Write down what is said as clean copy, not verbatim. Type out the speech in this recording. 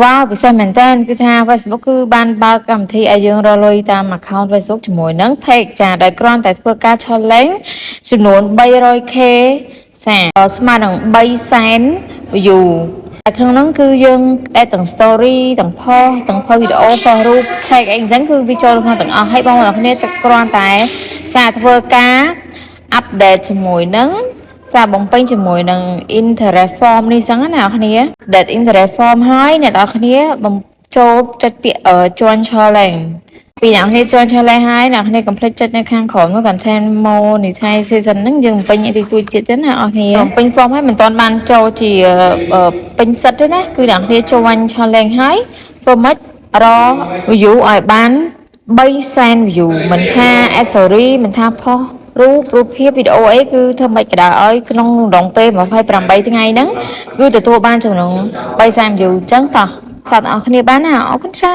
ว้าวពិសេសមែនតើគឺថា Facebook គឺបានបើកកម្មវិធីឲ្យយើងរកលុយតាម account Facebook ជាមួយនឹង Page ចាដោយគ្រាន់តែធ្វើការឆលេងចំនួន 300k ចាស្មើនឹង300,000 view តែក្នុងហ្នឹងគឺយើងតែទាំង story ទាំង post ទាំង post វីដេអូ post រូប tag អីអញ្ចឹងគឺវាចូលក្នុងទាំងអស់ហើយបងប្អូនគ្នាទឹកគ្រាន់តែចាធ្វើការ update ជាមួយនឹងចាបំពេញជាមួយនឹង interest form នេះចឹងណាអ្នកនរគ្នា that interest form ហើយអ្នកនរគ្នាបំចូលចុចពាក្យ join challenge ពីអ្នកនរគ្នា join challenge ហើយអ្នកនរគ្នា complete ចុចនៅខាងក្រោមនោះ content monetization ហ្នឹងយើងបំពេញទីទួចទៀតចឹងណាអ្នកនរគ្នាបំពេញ form ហើយមិនទាន់បានចូលជាពេញសិតទេណាគឺអ្នកនរគ្នា join challenge ហើយធ្វើម៉េចរក view ឲ្យបាន300,000 view មិនថា story មិនថា post រូបភាពវីដេអូអីគឺធ្វើមិនក៏ដោយឲ្យក្នុងរងពេល28ថ្ងៃហ្នឹងគឺទទួលបានចំណង300,000 view អញ្ចឹងតោះសាប់អ្នកនរគ្នាបានណាអរគុណច្រើន